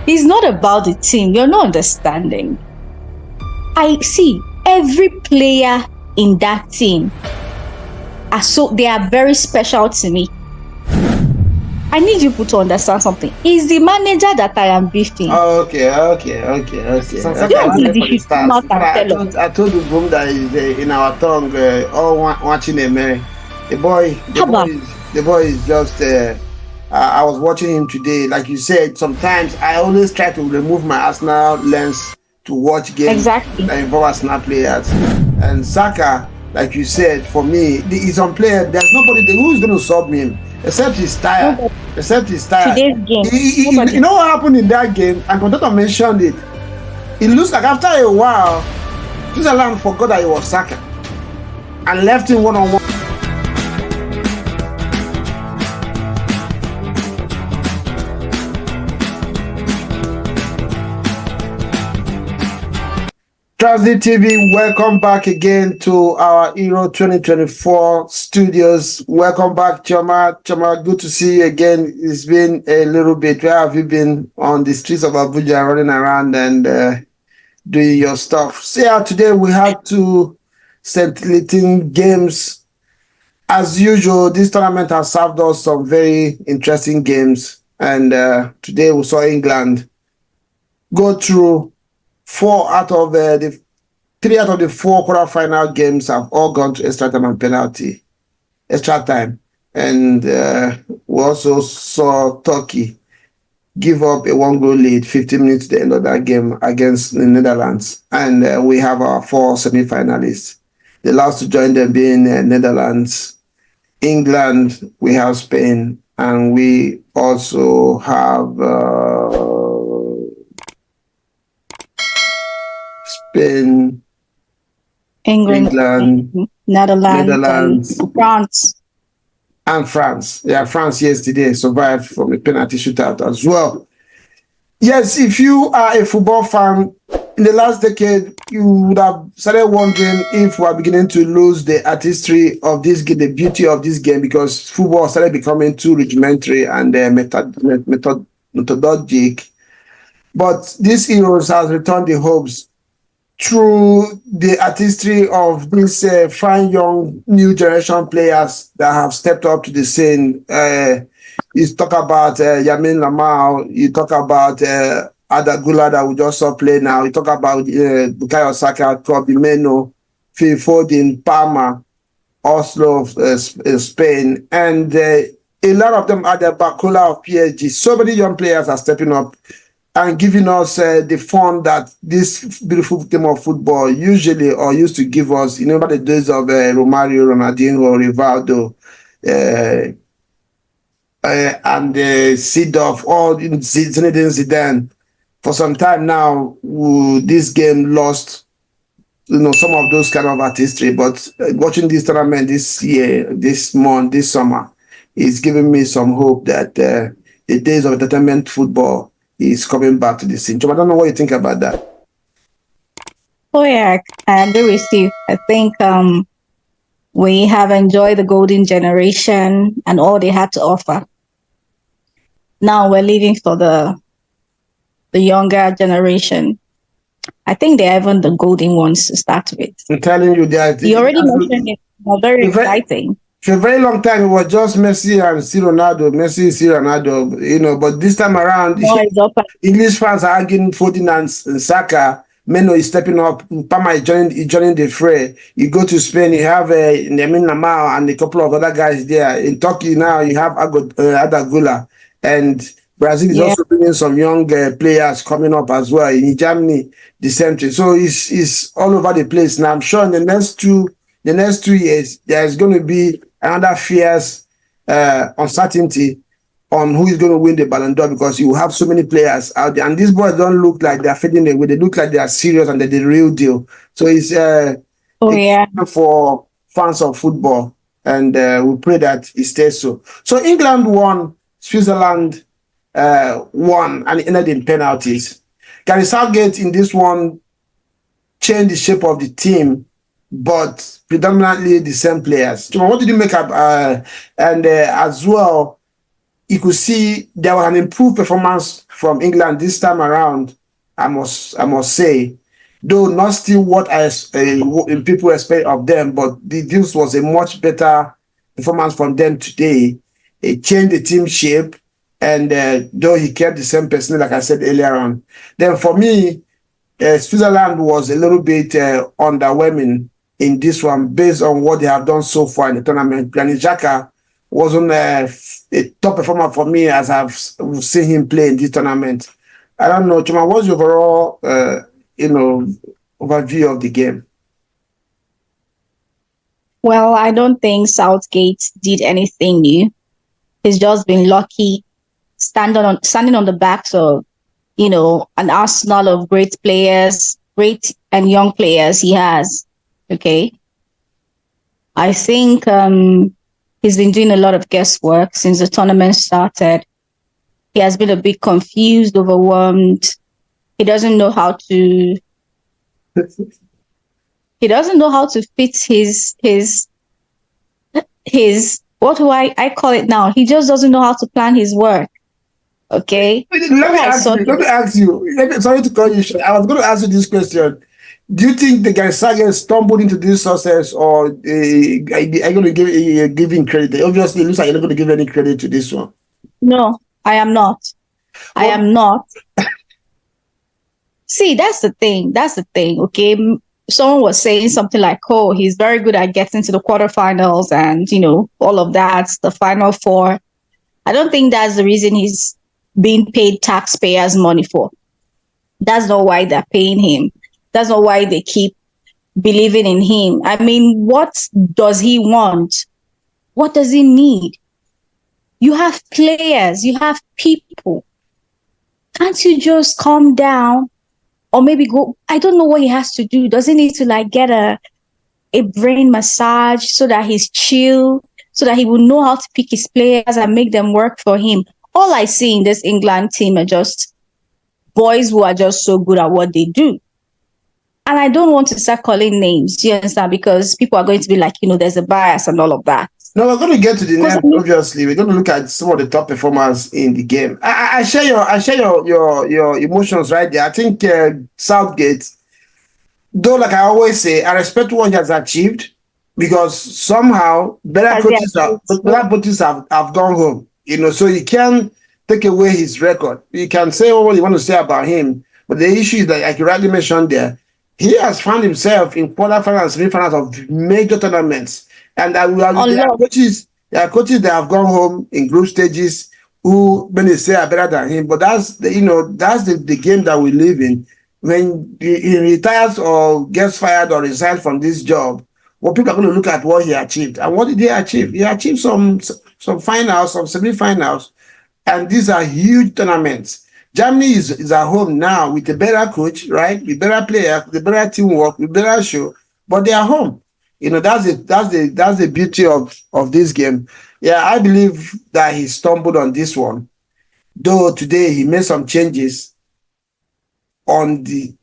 It's not about the team. You're not understanding. I see every player in that team they are very special to me. I need you to understand something. It's the manager that I am beefing. Okay. So I told the boom that is in our tongue, all watching a man. The boy is just. I was watching him today. Like you said, sometimes I always try to remove my Arsenal lens to watch games that involve Arsenal players. And Saka, like you said, for me, he's on player. There's nobody who is going to sub him. Except he's tired. Today's game. You know what happened in that game? And Contator mentioned it. It looks like after a while, Switzerland forgot that it was Saka and left him one-on-one. Transit TV, welcome back again to our Euro 2024 studios. Welcome back, Choma. Choma, good to see you again. It's been a little bit. Where have you been? On the streets of Abuja, running around and doing your stuff. So yeah, today we have two scintillating games. As usual, this tournament has served us some very interesting games. And today we saw England go through three out of the four quarterfinal games have all gone to extra time and extra time. And we also saw Turkey give up a 1-goal lead 15 minutes to the end of that game against the Netherlands. And we have our four semi-finalists. The last to join them being Netherlands, England, we have Spain, and we also have Spain, England, Netherlands, and France. Yeah, France yesterday survived from a penalty shootout as well. Yes, if you are a football fan, in the last decade, you would have started wondering if we are beginning to lose the artistry of this game, the beauty of this game, because football started becoming too rudimentary and methodologic. But this Euros has returned the hopes through the artistry of these fine young new generation players that have stepped up to the scene. You talk about Yamin Lamau, you talk about Adagula that we just saw play now, you talk about Bukayo Saka, Kobe Meno, Phil Foden, Palmer, Oslo of Spain, and a lot of them are the Bakula of PSG. So many young players are stepping up and giving us the fun that this beautiful game of football usually or used to give us. You remember the days of Romario, Ronaldinho, Rivaldo, and Seedorf, all in Zinedine Zidane. For some time now, this game lost, some of those kind of artistry. But watching this tournament this year, this month, this summer, is giving me some hope that the days of entertainment football is coming back to the scene. I don't know what you think about that. Oh yeah, I agree with you. I think we have enjoyed the golden generation and all they had to offer. Now we're leaving for the younger generation. I think they're even the golden ones to start with. I'm telling you that. You already mentioned it. Very exciting. For a very long time, it was just Messi and Ronaldo, but this time around, English fans are arguing Foden and Saka. Meno is stepping up. Palmer is joining the fray. You go to Spain, you have Yamin Lamau and a couple of other guys there. In Turkey now, you have Adagula. And Brazil is also bringing some young players coming up as well. In Germany, the same thing. So it's all over the place. Now, I'm sure in the next 2 years, there's going to be another fierce uncertainty on who is going to win the Ballon d'Or, because you have so many players out there. And these boys don't look like they're fading away. They look like they are serious and they're the real deal. So it's for fans of football. And we pray that it stays so. So England won, Switzerland won, and it ended in penalties. Gary Southgate in this one changed the shape of the team, but predominantly the same players. So what did you make up? And as well, you could see there was an improved performance from England this time around. I must say, though not still what people expect of them, but this was a much better performance from them today. It changed the team shape, and though he kept the same person, like I said earlier on. Then for me, Switzerland was a little bit underwhelming in this one based on what they have done so far in the tournament. Granit Xhaka wasn't a top performer for me as I've seen him play in this tournament. I don't know, Chuma, what's your overall, overview of the game? Well, I don't think Southgate did anything new. He's just been lucky standing on the backs of, an arsenal of great players, great and young players he has. Okay. I think he's been doing a lot of guesswork since the tournament started. He has been a bit confused, overwhelmed. He doesn't know how to fit his what do I call it now? He just doesn't know how to plan his work. Okay. Let me ask you. Sorry to call you short. I was going to ask you this question. Do you think the guy Saga stumbled into this success, or are you going to give him credit? Obviously, it looks like you're not going to give any credit to this one. No, I am not. I am not. See, that's the thing. Okay. Someone was saying something like, oh, he's very good at getting to the quarterfinals and, all of that, the final four. I don't think that's the reason he's being paid taxpayers' money for. That's not why they're paying him. That's not why they keep believing in him. I mean, what does he want? What does he need? You have players, you have people. Can't you just calm down? Or maybe go, I don't know what he has to do. Does he need to get a brain massage so that he's chill, so that he will know how to pick his players and make them work for him? All I see in this England team are just boys who are just so good at what they do. And I don't want to start calling names, you understand? Because people are going to be like, there's a bias and all of that. No, we're going to get to the next. Obviously, we're going to look at some of the top performers in the game. I share your emotions right there. I think Southgate, though, like I always say, I respect what he has achieved, because somehow better coaches have gone home. So you can't take away his record. You can say what you want to say about him, but the issue is that, like you rightly mentioned there, he has found himself in quarterfinals and semi-finals of major tournaments. And there are coaches that have gone home in group stages who, when they say, are better than him. But that's the game that we live in. When he retires or gets fired or resigns from this job, well, people are going to look at what he achieved. And what did he achieve? He achieved some finals, some semi-finals, and these are huge tournaments. Germany is at home now with a better coach, right? With better players, with better teamwork, with better show, but they are home. That's the beauty of this game. Yeah, I believe that he stumbled on this one. Though today he made some changes on the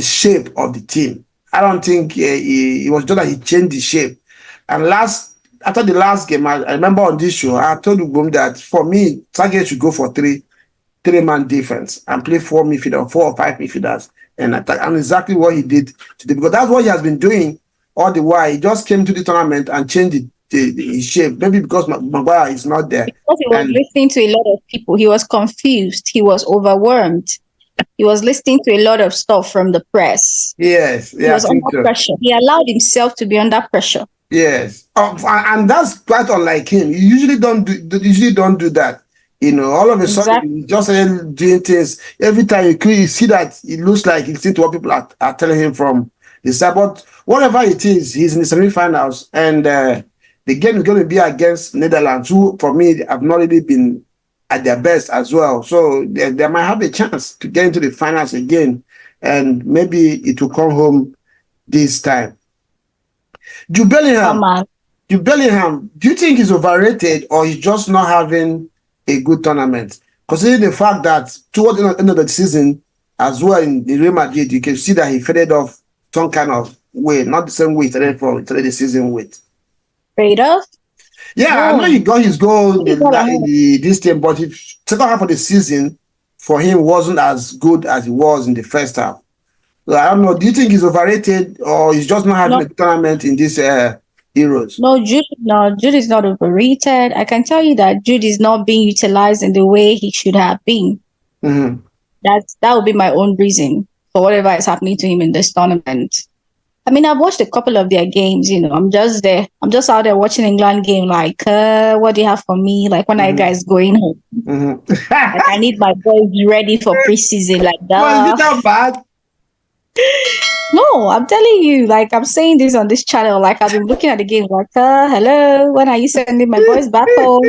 shape of the team. I don't think it was just that he changed the shape. And after the last game, I remember on this show, I told Ugum that for me, Target should go for three-man defense and play four or five midfielders and attack. And exactly what he did today, because that's what he has been doing all the while. He just came to the tournament and changed his shape. Maybe because Maguire is not there. Because he was listening to a lot of people. He was confused. He was overwhelmed. He was listening to a lot of stuff from the press. Yes. He was under pressure. He allowed himself to be under pressure. Yes. And that's quite unlike him. He usually don't do that. All of a sudden, he just doing things. Every time you see that, it looks like he's into what people are telling him from the side. But whatever it is, he's in the semi-finals, and the game is going to be against Netherlands, who, for me, have not really been at their best as well. So they might have a chance to get into the finals again, and maybe it will come home this time. Jude Bellingham, do you think he's overrated, or he's just not having a good tournament? Considering the fact that towards the end of the season, as well in Real Madrid, you can see that he faded off some kind of way, not the same way he started the season with. Fade off? Yeah, I know he No, got his goal Jude is not in ahead. this team, but the second half of the season for him wasn't as good as it was in the first half. So I don't know. Do you think he's overrated or he's just not having No, a tournament in this Euros? Jude is not overrated. I can tell you that Jude is not being utilized in the way he should have been. Mm-hmm. That would be my own reason for whatever is happening to him in this tournament. I mean, I've watched a couple of their games. I'm just there. I'm just out there watching England game. Like, what do you have for me? Like, when are you Mm-hmm. guys going home? Like, I Mm-hmm. need my boys ready for preseason. Like, Well, is it duh. that bad? No, I'm telling you. Like, I'm saying this on this channel. Like, I've been looking at the game. Like, hello, when are you sending my boys back home?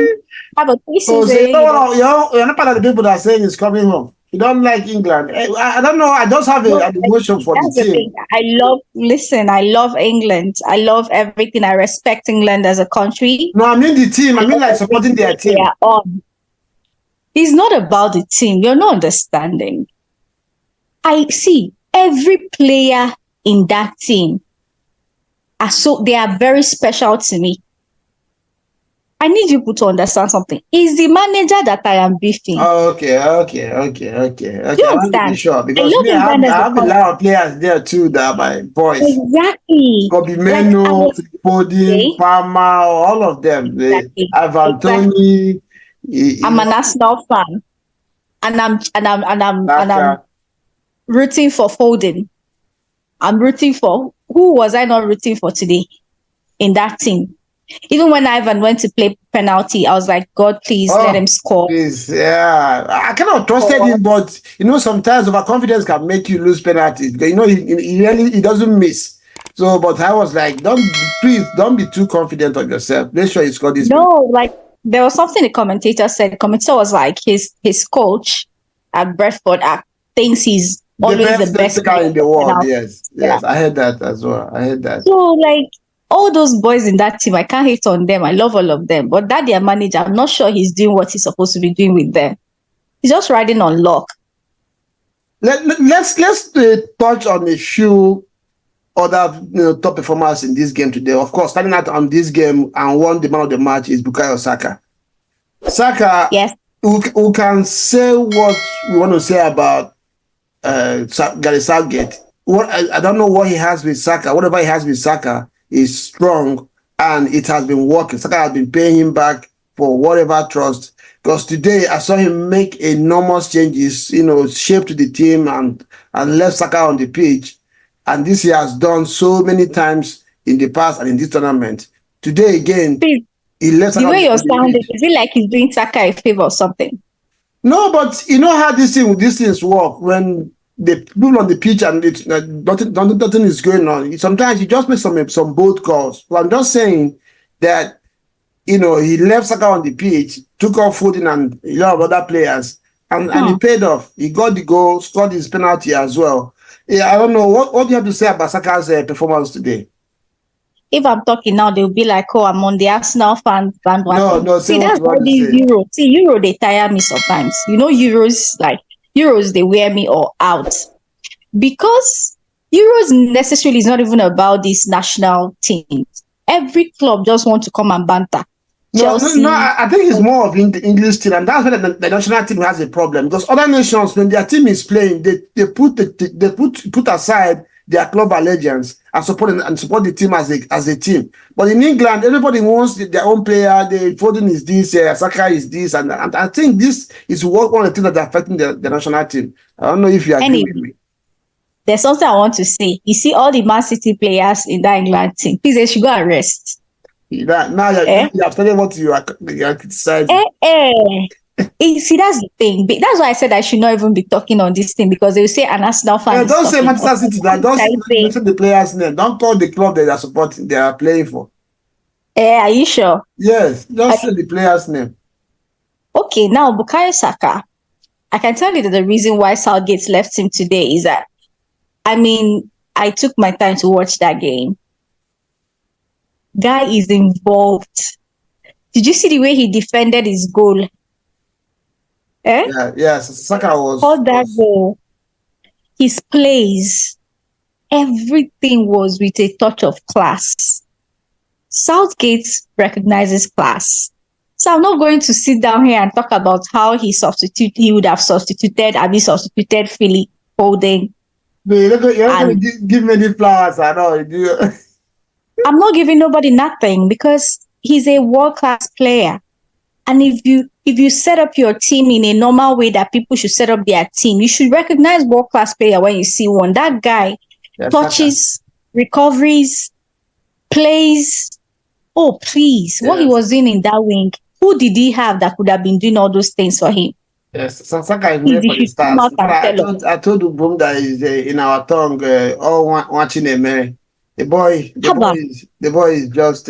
Have a Oh, so you preseason. know what? You're not part of the people that are saying he's coming home. You don't like England. I don't know. I just have No, an emotion for the that's the thing. team. Listen, I love England. I love everything. I respect England as a country. No, I mean the team. I I mean love like supporting everything their they team. are on. It's not about the team. You're not understanding. I see every player in that team they are very special to me. I need you to understand something. It's the manager that I am beefing. Oh, okay. Do you I want to be understand? sure I because love me, England I as a have a country. lot of players there too that are my boys. Exactly. Kobe Like I Meno, was Foden, okay. Palmer, all of them. Exactly. Ivan Exactly. Toney, I'm an Arsenal fan. And I'm Saka. rooting for Foden. I'm rooting for who was I not rooting for today in that team? Even when Ivan went to play penalty, I was like, God, please let him Oh, score. please, yeah. I cannot trusted Score. him, but sometimes overconfidence can make you lose penalties. Because, he doesn't miss. So, but I was like, please, don't be too confident of yourself. Make sure you score this penalty. No, like there was something the commentator said. The commentator was like, his coach at Bradford thinks he's The always the best best taker player in the for world, penalty. yes, Yeah. yes. I heard that as well. I heard that. So like all those boys in that team, I can't hate on them. I love all of them. But that their manager, I'm not sure he's doing what he's supposed to be doing with them. He's just riding on luck. Let's touch on a few other top performers in this game today. Of course, starting out on this game and won the man of the match is Bukayo Saka. Saka, Yes. who can say what we want to say about Gary Southgate. I don't know what he has with Saka. Whatever he has with Saka is strong and it has been working. Saka has been paying him back for whatever trust. Because today I saw him make enormous changes, shape to the team and left Saka on the pitch. And this he has done so many times in the past and in this tournament. Today again, Please, he left the Saka way you're on the sounding, pitch. is it like he's doing Saka a favor or something? No, but you know how these things work when the people on the pitch and nothing is going on. Sometimes you just make some bold calls. But I'm just saying that he left Saka on the pitch, took off Foden and a lot of other players, and he Hmm. paid off. He got the goal, scored his penalty as well. Yeah, I don't know what do you have to say about Saka's performance today. If I'm talking now, they'll be like, "Oh, I'm on the Arsenal fan No, bandwagon." no, say See, what that's you why want to these say. Euros. See, Euro they tire me sometimes. Euros they wear me all out because Euros necessarily is not even about these national teams. Every club just want to come and banter. No. Chelsea. I think it's more of the English team, and that's where the national team has a problem. Because other nations, when their team is playing, they put aside their club allegiance and support the team as a team. But in England, everybody wants their own player. The Foden is this, Saka is this, and I think this is one of the things that are affecting the national team. I don't know if you agree with Anyway, me. there's something I want to say. You see all the Man City players in that England team. Please, they should go and rest. Now Eh? you have studied what you are criticizing. See, that's the thing. That's why I said I should not even be talking on this thing because they will say an Arsenal fan is Don't say talking. Manchester City. Now, What I just say? mention the players' name. Don't call the club they are supporting. They are playing for. Are you sure? Yes, just say the player's name. Okay, now Bukayo Saka. I can tell you that the reason why Southgate left him today is that, I mean, I took my time to watch that game. Guy is involved. Did you see the way he defended his goal? Yes. Saka All that goal, his plays, everything was with a touch of class. Southgate recognizes class. So I'm not going to sit down here and talk about how he would have substituted, Abi substituted Philly Foden. No, you're not going And to give me any flowers at all. I'm not giving nobody nothing because he's a world class player. And if you set up your team in a normal way that people should set up their team, you should recognize world class player when you see one. That guy Yes, Saka. touches, recoveries, plays. Oh, please. What he Yes. was doing in that wing, who did he have that could have been doing all those things for him? Yes, Saka is Please, made he for the should come stars. out In and fact, tell us. I told the boom that is in our tongue, all watching a man. Haba, The boy is just.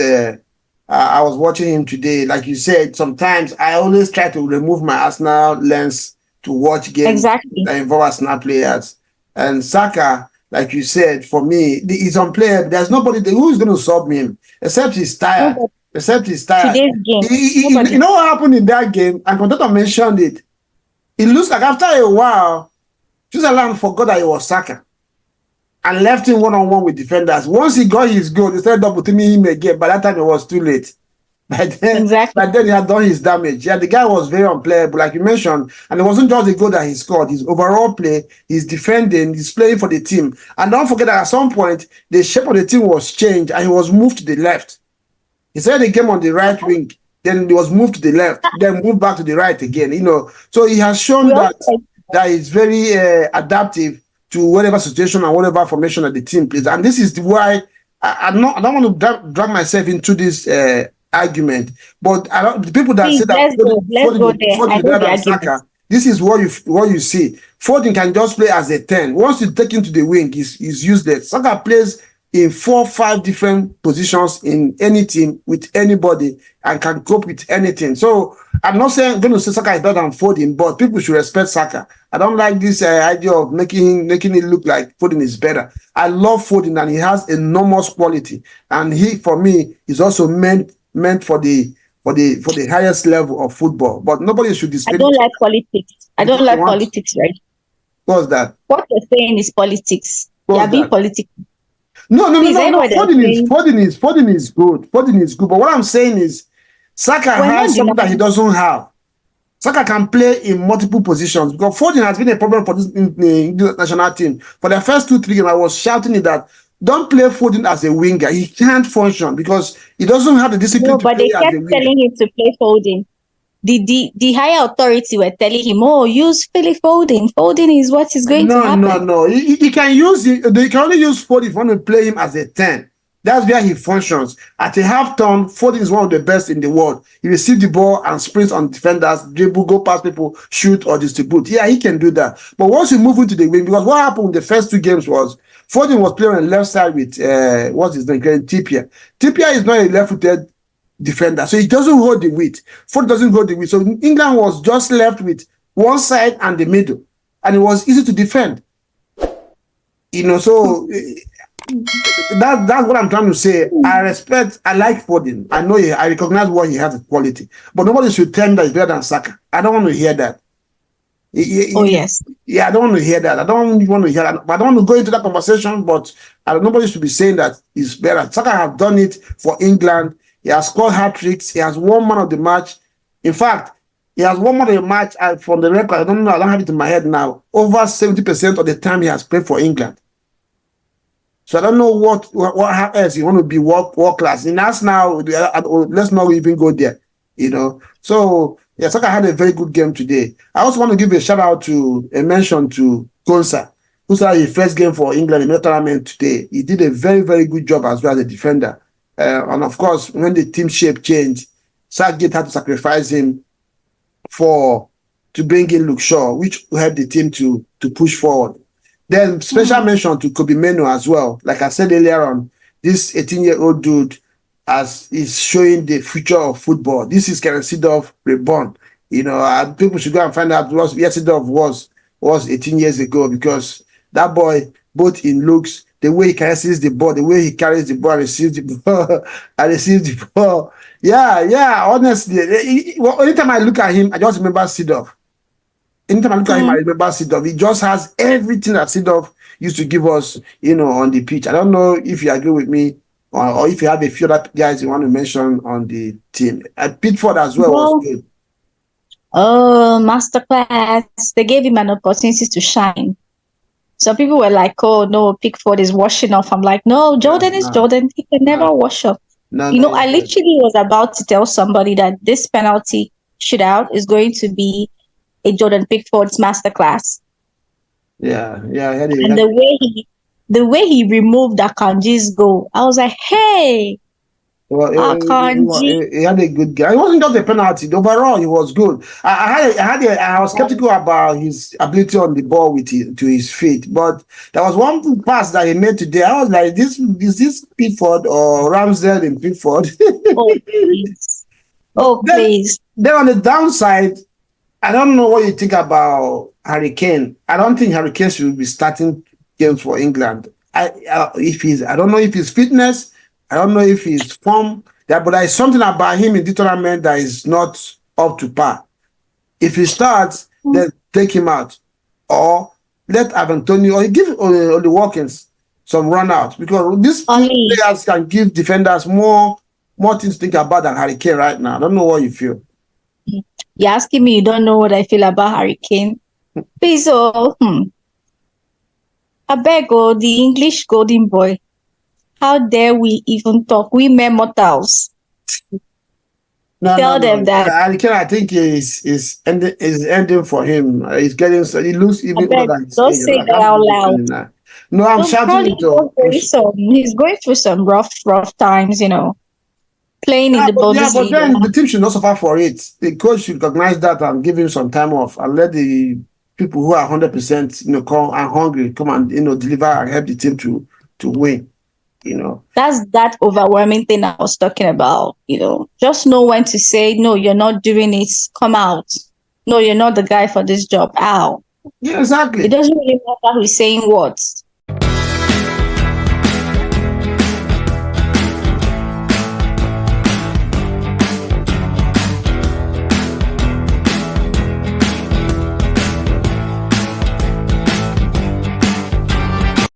I was watching him today. Like you said, sometimes I always try to remove my Arsenal lens to watch games exactly. that involve Arsenal players. And Saka, like you said, for me, he's unplayable. There's nobody who's going to sub him except he's tired. Nobody, Except he's tired. today's game, You nobody. know what happened in that game? And Contator mentioned it. It looks like after a while, Switzerland forgot that it was Saka and left him one-on-one with defenders. Once he got his goal, they started double teaming him again. By that time, it was too late. Exactly. By then he had done his damage. Yeah, the guy was very unplayable, like you mentioned. And it wasn't just the goal that he scored. His overall play, his defending, he's playing for the team. And don't forget that at some point, the shape of the team was changed and he was moved to the left. He started the game on the right wing, then he was moved to the left, then moved back to the right again. So he has shown We that also, he's very adaptive to whatever situation and whatever formation that the team plays. And this is why I don't want to drag myself into this argument. But the people that say please, that let's go. Let's go there. Foden I is know better the than argument. Saka, this is what you see. Foden can just play as a 10. Once you take him to the wing, he's useless. Saka plays in 4-5 different positions in any team with anybody and can cope with anything. So I'm not going to say Saka is better than Foden, but people should respect Saka. I don't like this idea of making it look like Foden is better. I love Foden and he has enormous quality, and he, for me, is also meant for the highest level of football. But nobody should I discredit don't like politics. I don't because they like want. politics, right? What's that? What you're saying is politics. You are What's being that? political. No, no, no, Please, no, no. anybody that's saying Foden is good. Foden is good. But what I'm saying is, Saka we're not has something that he denying. doesn't have. Saka can play in multiple positions because Foden has been a problem for this in the national team. For the first 2-3 games, I was shouting it that don't play Foden as a winger. He can't function because he doesn't have the discipline No, to but play they as kept a winger. telling him to play Foden. The higher authority were telling him, oh, use Philly Foden. Foden is what is going to No, no, happen. no. He can use it. They can only use Foden if you want to play him as a 10. That's where he functions. At a half turn, Foden is one of the best in the world. He receives the ball and sprints on defenders, dribble, go past people, shoot or distribute. Yeah, he can do that. But once you move into the wing, because what happened in the first 2 games was Foden was playing on the left side with what's his name? Trippier. Trippier is not a left-footed defender, so he doesn't hold the weight. Foden doesn't hold the weight. So England was just left with one side and the middle, and it was easy to defend. So that's what I'm trying to say. I like Foden. I recognize what he has as quality, but nobody should tell me that he's better than Saka. I don't want to hear that. Oh, yes. Yeah, I don't want to hear that. I don't want to hear that. I don't want to go into that conversation, but nobody should be saying that he's better. Saka has done it for England. He has scored hat-tricks. He has won man of the match. In fact, he has won man of the match from the record. I don't know. I don't have it in my head now. Over 70% of the time he has played for England. So I don't know what else you want to be world class. In us now, let's not even go there. So yeah, Saka had a very good game today. I also want to give a mention to Konsa, who started his first game for England in the tournament today. He did a very, very good job as well as a defender. And of course, when the team shape changed, Southgate had to sacrifice him to bring in Luke Shaw, which helped the team to push forward. Then special mention to Kobe Meno as well. Like I said earlier on, this 18-year-old dude is showing the future of football. This is Karen Seedorf reborn. People should go and find out what Seedorf was 18 years ago, because that boy, both in looks, the way he carries the ball, the way he carries the ball and receives the ball, Yeah. Honestly, anytime I look at him, I just remember Seedorf. Anytime I look at him, I remember Seedorf. He just has everything that Seedorf used to give us, on the pitch. I don't know if you agree with me, or if you have a few other guys you want to mention on the team. Pickford as well was Well, good. oh, masterclass. They gave him an opportunity to shine. Some people were like, oh, no, Pickford is washing off. I'm like, no, Yeah, Jordan is no, Jordan. He can no, never wash off. no, You no, know, he's I good. literally was about to tell somebody that this penalty shootout is going to be a Jordan Pickford's masterclass. Yeah, yeah, And the way he removed Akanji's goal, I was like, hey, well, Akanji. he had a good game. It wasn't just a penalty. Overall, he was good. I was skeptical about his ability on the ball with to his feet, but there was one pass that he made today. I was like, "This is this Pickford or Ramsdale in Pickford?" Oh, please. But Oh, please. then on the downside, I don't know what you think about Harry Kane. I don't think Harry Kane should be starting games for England. I don't know if his fitness, I don't know if his form. Yeah, but there is something about him in the tournament that is not up to par. If he starts, then take him out, or let Antonio or give Oli Watkins some run out, because these two Only, players can give defenders more things to think about than Harry Kane right now. I don't know what you feel. you're asking me, you don't know what I feel about Harry Kane. Please, oh, I beg, oh, the English golden boy. How dare we even talk? We mere mortals. No, no, Tell them no. that. I think is ending for him. He's getting so he looks I even older beg, than his don't age. say I that can't out believe he's loud. 29. No, I'm So shouting probably it to. he's going through some rough times, playing in Yeah, the but Bundesliga. then the team should not suffer for it. The coach should recognize that and give him some time off and let the people who are 100%, come and hungry come and deliver and help the team to win. You know. That's that overwhelming thing I was talking about. Just know when to say, no, you're not doing it. Come out. No, you're not the guy for this job. Ow. Yeah, It exactly. doesn't really matter who's saying what.